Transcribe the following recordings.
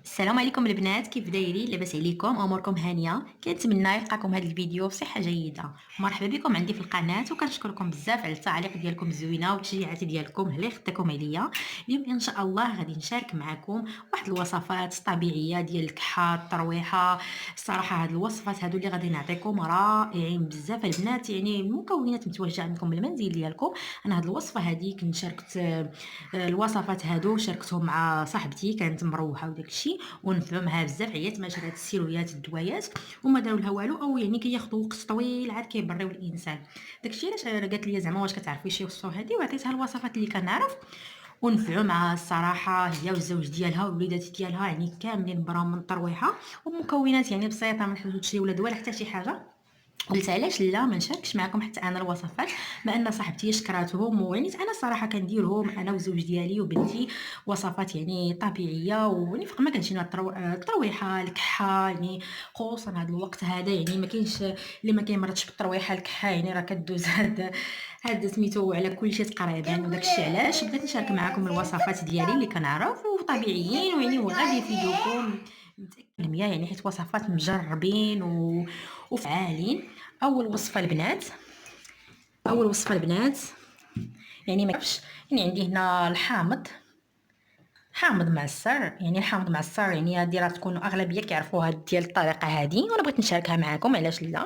السلام عليكم البنات، كيف دايرين؟ لاباس عليكم؟ اموركم هانيه؟ كنتمنى يلقاكم هذا الفيديو بصحه جيده. مرحبا بكم عندي في القناه، وكنشكركم بزاف على التعاليق ديالكم الزوينه والتشجيعات ديالكم اللي خدتكم عليا. اليوم ان شاء الله غادي نشارك معكم واحد الوصفات طبيعيه ديال الكحه الترويحه. الصراحه هاد الوصفات هادو اللي غادي نعطيكم رائعين بزاف البنات، يعني المكونات متوجهه عندكم بالمنزل ديالكم. انا هاد الوصفه هادي كنت شاركت الوصفات هادو شاركتهم مع صاحبتي، كانت مروحه وداك الشيء، ونفعوا معاها بزاف. عيات ما شرات السيرويات الدويات وما داروا لها والو، او يعني كياخذوا وقت طويل عاد كيبريو الانسان. داكشي علاش قالت لي زعما واش كتعرفي شي وصفه هذه، وعطيتها الوصفات اللي كنعرف ونفعوا معها. الصراحه هي والزوج ديالها والوليدات ديالها يعني كاملين براهم من الترويحه، ومكونات يعني بسيطه، ما نحتاجو شي ولاد ولا حتى شي حاجه. قلت علاش لا ما نشاركش معكم حتى انا الوصفات، ما ان صاحبتي شكراتهم، ويعني انا صراحه كنديرهم انا والزوج ديالي وبنتي. وصفات يعني طبيعيه، ويعني فوق ما كتجينا الترويحه الكحه يعني. خصوصا هذا الوقت هذا يعني ما كاينش اللي ما كيمرضش بالترويحه الكحه، يعني راه كدوز هاد سميتو على كل شيء تقريبا. وداك الشيء علاش بغيت نشارك معكم الوصفات ديالي اللي كنعرف وطبيعيين، ويعني وغادي يفيدوكم متأكدة 100%، يعني حيت وصفات مجربين وفعالين. اول وصفه البنات يعني ما كيفش. يعني عندي هنا الحامض، حامض معصر. يعني الحامض معصر يعني هادي راه تكونوا اغلبيه كيعرفوها ديال الطريقه هادي، وانا بغيت نشاركها معكم علاش لا.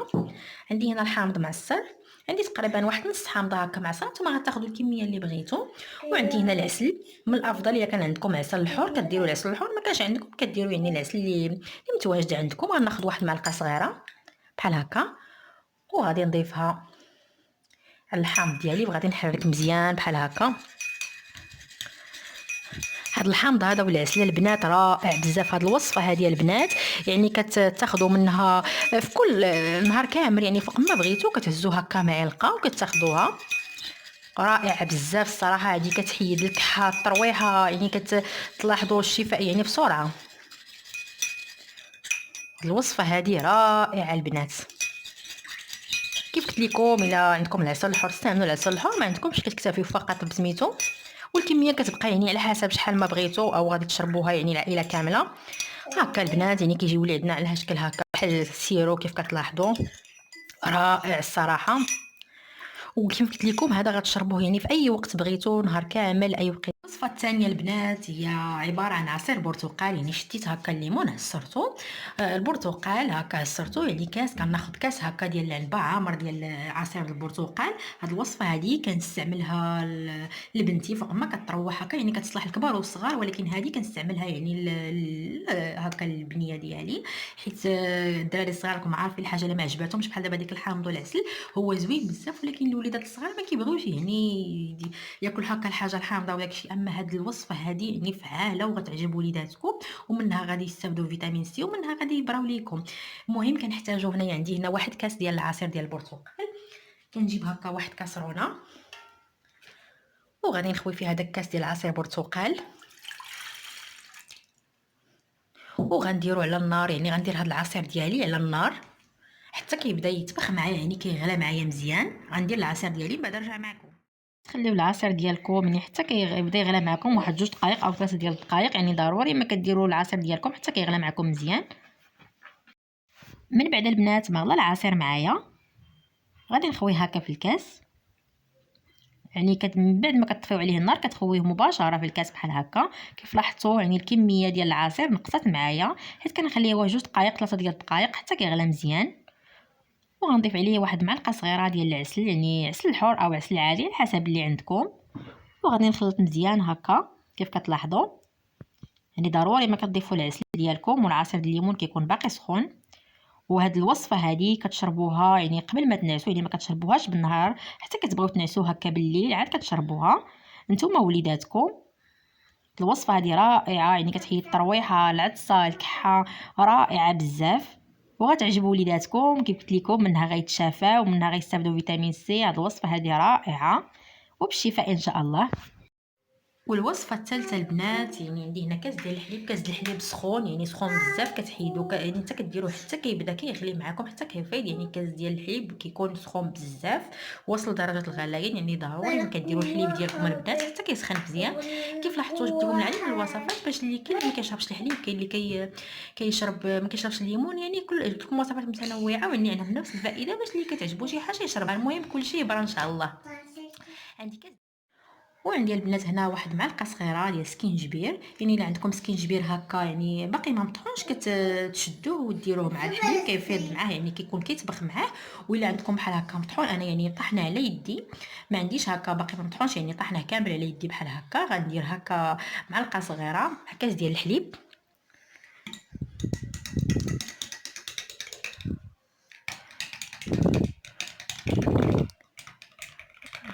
عندي هنا الحامض معصر، عندي تقريبا واحد نص حامضه هكا معصره، نتوما غتاخذوا الكميه اللي بغيتو. وعندي هنا العسل. من الافضل الا كان عندكم عسل الحر كديروا العسل الحر، ما كانش عندكم كديروا يعني العسل اللي متواجد عندكم. غناخذ واحد المعلقه صغيره بحال هكا، وغادي نضيفها على الحامض ديالي، وغادي نحرك مزيان بحال هكا. هاد الحامض هذا والعسل البنات رائع بزاف. هاد الوصفه هذه البنات يعني كتاخذوا منها في كل نهار كامل، يعني فوق ما بغيتو كتهزوا هكا معلقه وكتاخذوها. رائعه بزاف الصراحه، هذه كتحيد الكحه الترويحه، يعني كتلاحظوا الشفاء يعني بسرعه. الوصفه هذه رائعه البنات. كيف قلت لكم، الا عندكم العسل الحر استعملوا العسل الحر، ما عندكمش كتكتفيو فقط بسميتو. والكميه كتبقى يعني على حسب شحال ما بغيتو، او غادي تشربوها يعني العائله كامله. هكا البنات يعني كيجيو ولادنا على هالشكل هكا بحال السيرو كيف كتلاحظوا. رائع الصراحه. وكيف قلت لكم هذا غتشربوه يعني في اي وقت بغيتو، نهار كامل اي وقت. الوصفه الثانيه البنات هي عباره عن عصير برتقال. يعني شديت هكا الليمون عصرته، البرتقال هكا عصرته، يعني كاس كناخذ كاس هكا ديال العنبه عامر ديال عصير البرتقال. هاد الوصفه هذه كنستعملها لبنتي فوق ما كتروح هكا، يعني كتصلح الكبار والصغار، ولكن هذه كنستعملها يعني هكا البنيه ديالي، حيت الدراري الصغار راكم عارفين الحاجه اللي ما عجباتهمش بحال دابا ديك الحامض والعسل هو زوين بزاف، ولكن الوليدات الصغار ما كيبغيوش يعني ياكل هكا الحاجه الحامضه ولا داكشي. اما هاد الوصفه هادي يعني فعاله وغتعجب وليداتكم، ومنها غادي يستافدوا فيتامين سي، ومنها غادي يبراو ليكم. المهم كنحتاجوا هنايا عندي هنا واحد كاس ديال العصير ديال البرتقال. كنجيب هكا واحد كاسرونه، وغادي نخوي فيها داك الكاس ديال عصير برتقال، وغنديرو على النار. يعني غندير هاد العصير ديالي على النار حتى كيبدا يطبخ معايا، يعني كيغلى معايا مزيان. غندير العصير ديالي من بعد نرجع معكم. تخليو العصير ديالكم يعني حتى كيبدا يغلى معكم واحد 2 دقائق او 3 دقائق، يعني ضروري ما كديروا العصير ديالكم حتى كيغلى معكم مزيان. من بعد البنات ما غلى العصير معايا، غادي نخويه هكا في الكاس. يعني من بعد ما كتطفيو عليه النار كتخويه مباشره في الكاس بحال هكا. كيف لاحظتوا يعني الكميه ديال العصير نقصت معايا، حيت كنخليه واحد 2 دقائق 3 دقائق حتى كيغلى مزيان. وغنضيف عليه واحد معلقه صغيره ديال العسل، يعني عسل الحور او عسل عادي على حسب اللي عندكم. وغادي نخلط مزيان هكا كيف كتلاحظوا. يعني ضروري ما كتضيفوا العسل ديالكم، والعصير ديال الليمون كيكون باقي سخون. وهاد الوصفه هذه كتشربوها يعني قبل ما تنعسوا، يعني ما كتشربوهاش بالنهار، حتى كتبغيو تنعسوا هكا بالليل عاد كتشربوها نتوما وليداتكم. الوصفه هذه رائعه، يعني كتحيد الترويحه العطسه الكحه، رائعه بزاف. وغتعجب وليداتكم كيف قلت لكم، منها غيتشافاو ومنها غيستافدوا فيتامين سي. هاد الوصفه هذه رائعه وبالشفاء ان شاء الله. والوصفة الثالثة البنات يعني عندي هنا كاس ديال الحليب، كاس ديال الحليب سخون يعني سخون بزاف، كتحيدو يعني حتى كديروه حتى كيبدا كيغلي معاكم حتى كيفيض، يعني كاس ديال الحليب كيكون سخون بزاف واصل لدرجة الغليان، يعني ضروري ملي كديروا الحليب ديالكم البنات حتى كيسخن مزيان. كيف لاحظتوا جبت لكم العديد من الوصفات باش اللي كاين اللي ما كيشربش الحليب، كاين اللي كيشرب ما كيشربش الليمون، يعني جبت لكم وصفات متنوعة ويعني عندها نفس الفائدة باش اللي كتعجبو شي حاجة يشربها. المهم كلشي يبرا ان شاء الله. عندي كاس، وعندي البنات هنا واحد معلقه صغيره ديال سكينجبير، يعني الا عندكم سكينجبير هكا يعني باقي ما مطحونش كتشدوه وديروه مع الحليب كيفيض معاه، يعني كيكون كيطبخ معاه. والا عندكم بحال هكا مطحون، انا يعني طحناه على يدي، ما عنديش هكا باقي ما مطحونش يعني طحناه كامل على يدي بحال هكا. غندير هكا معلقه صغيره مع كاس ديال الحليب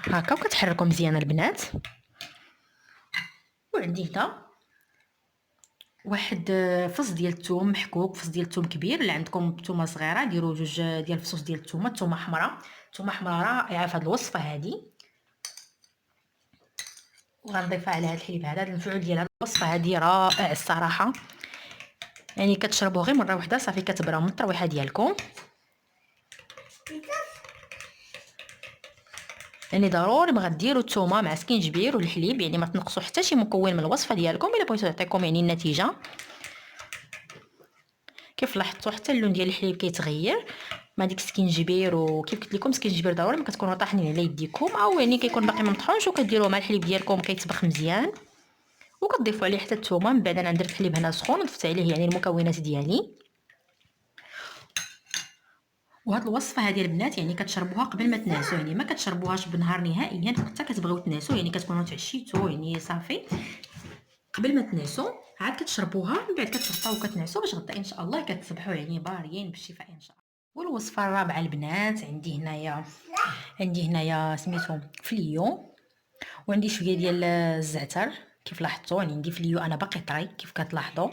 هكا، وكتحركوا مزيان البنات. وعندي هنا واحد فص ديال الثوم محكوك، فص ديال الثوم كبير. اللي عندكم ثومه صغيره ديروا جوج ديال الفصوص ديال الثومه، ثومه حمراء. ثومه حمراء رائعه في هذه الوصفه هذه. وغنضيفها على هذا الحليب هذا. المفعول ديال هذه الوصفه هذه رائع الصراحه، يعني كتشربوه غير مره واحده صافي كتبراو من الترويحه ديالكم. يعني ضروري ما غديروا الثومه مع سكينجبير والحليب، يعني ما تنقصوا حتى شي مكون من الوصفه ديالكم الا بغيتو تعطيكم يعني النتيجه. كيف لاحظتوا حتى اللون ديال الحليب كيتغير مع ديك السكينجبير. وكيف قلت لكم سكينجبير ضروري ما كتكونوا طاحنين على يديكم، او يعني كيكون باقي ما مطحونش، وكديروه مع الحليب ديالكم كيطبخ مزيان. وكتضيفوا عليه حتى الثومه. من بعد انا درت الحليب هنا سخون ضفت عليه يعني المكونات ديالي. وهاد الوصفه هذه البنات يعني كتشربوها قبل ما تنعسوا، يعني ما كتشربوهاش بالنهار نهائيا حتى كتبغيو تنعسوا، يعني كتكونوا تعشيتوا يعني صافي قبل ما تنعسوا عاد كتشربوها. من بعد كتغطاو وكتنعسوا باش غدا ان شاء الله كتصبحوا يعني باريين بالشفاء ان شاء الله. والوصفه الرابعه البنات عندي هنايا سميتو فليو، وعندي شويه ديال الزعتر. كيف لاحظتوا يعني عندي فليو انا باقي طري كيف كتلاحظوا.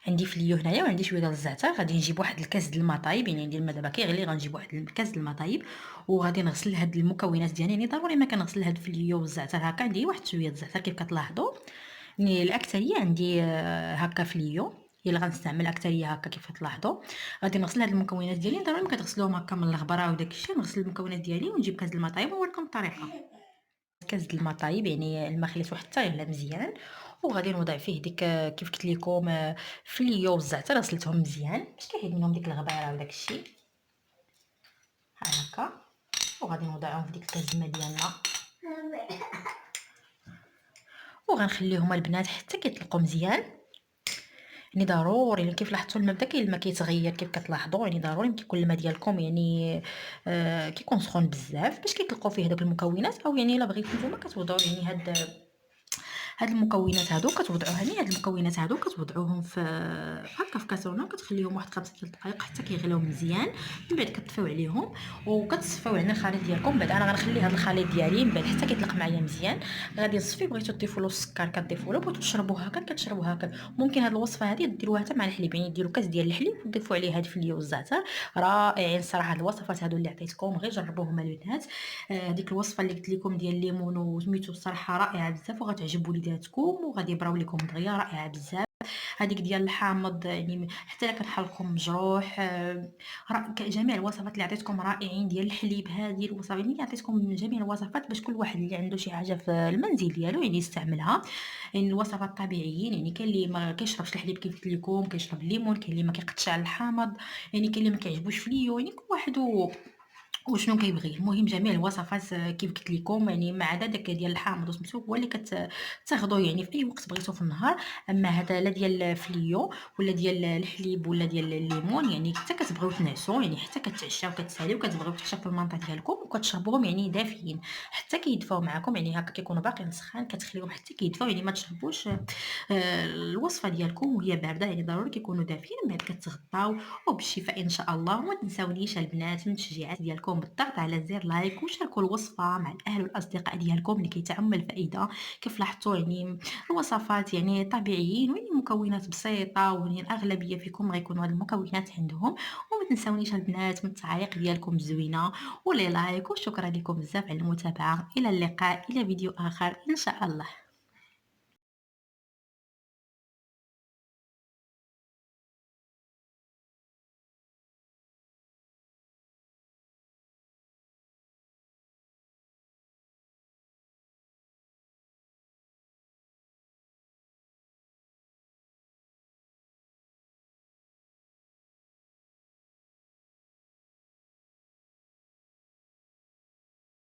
عندي فليو هنايا وعندي شويه ديال الزعتر. غادي نجيب واحد الكاس د الماء طايب، يعني عندي الماء دابا كيغلي، غنجيب واحد الكاس د الماء طايب وغادي نغسل هاد المكونات ديالي. يعني ضروري ما كنغسل هاد الفليو والزعتر هكا. عندي واحد شويه د الزعتر كيف كتلاحظوا، يعني الاكثريه عندي هكا فليو هي اللي غنستعمل الاكثريه هكا كيف كتلاحظوا. غادي نغسل هاد المكونات ديالي، ضروري ما كتغسلوهم هكا من الغبره وداك الشيء. نغسل المكونات ديالي ونجيب كاس د الماء طايب ونوريكم الطريقه. كاس د الماء طايب يعني الماء خليته حتى يغلى مزيان، وغادي نوضع فيه ديك كيف قلت لكم فليو والزعتر غسلتهم مزيان باش كيحيد منهم ديك الغباره وداك الشيء هكا. وغادي نوضعهم في ديك الكاس الماء ديالنا وغنخليهم البنات حتى كيطلقوا مزيان. يعني ضروري كيف لاحظتوا الماء بدا الماء كيتغير كيف كتلاحظوا، يعني ضروري كيكون الماء ديالكم يعني كيكون سخون بزاف باش كيطلقوا فيه هذوك المكونات. او يعني الا بغيتو نتوما كتوضعوا يعني هاد المكونات هادو كتوضعوها لي، هاد المكونات هادو كتوضعوهم في هكا في كاسرونه وكتخليهم واحد 5 ديال الدقائق حتى كيغليو مزيان. من بعد كتطفيو عليهم وكتصفيو على الخليط ديالكم. بعد انا غنخلي هاد الخليط ديالي من بعد حتى كيطلق معايا مزيان. غادي نصفي، بغيتو تضيفوا له السكر كتضيفوا له، بغيتو تشربوه هكا كتشربوه هكا. ممكن هاد الوصفه هادي ديروها حتى مع الحليب، يعني ديروا كاس ديال الحليب وتضيفوا عليه هاد الفليو والزعتر. رائعين الصراحه هاد الوصفات هادو اللي عطيتكم، غير جربوهم البنات. هذيك الوصفه اللي قلت لكم ديال الليمون وسميتو الصراحه رائعه بزاف وغتعجب وليداتكم وغادي يبراو لكم دغيا، رائعه بزاف. هذيك ديال الحامض يعني حتى الا كان حالكم مجروح، جميع الوصفات اللي عطيتكم رائعين. ديال الحليب هذه الوصفات اللي عطيتكم من جميع الوصفات باش كل واحد اللي عنده شي حاجه في المنزل ديالو يعني يستعملها. يعني الوصفات طبيعيين، يعني كاين اللي ما كيشربش الحليب كيف قلت لكم كيشرب الليمون، كاين اللي ما كيقطش على الحامض، يعني كاين اللي ما كيعجبوش فليو، يعني كل واحد وشنو كيبغي. المهم جميع الوصفات كيف قلت لكم، يعني ما عدا داك ديال الحامض وسميتو هو اللي كتاخذوه يعني في اي وقت بغيتو في النهار. اما هذا لا ديال الفليو ولا ديال الحليب ولا ديال الليمون يعني حتى كتبغيو تنعسوا، يعني حتى كتعشاو كتساليو كتبغيو تكشفوا المنطق ديالكم وكتشربوهم يعني دافيين حتى كيدفاو معكم، يعني هكا كيكونوا باقيين سخان كتخليوهم حتى كيدفاو، يعني ما تشربوش الوصفه ديالكم وهي بارده، يعني ضروري كيكونوا دافيين. من بعد كتغطاو وبالشفاء ان شاء الله. وما تنساونيش البنات من التشجيعات ديالكم بالضغط على زر لايك وشاركوا الوصفه مع الاهل والاصدقاء ديالكم لكي تعم الفائده. كيف لاحظتوا يعني الوصفات يعني طبيعيين، ويعني مكونات بسيطه، ويعني الاغلبيه فيكم غيكونوا هاد المكونات عندهم. وما تنساونيش البنات من التعاليق ديالكم الزوينه ولي لايك، وشكرا لكم بزاف على المتابعه. الى اللقاء، الى فيديو اخر ان شاء الله.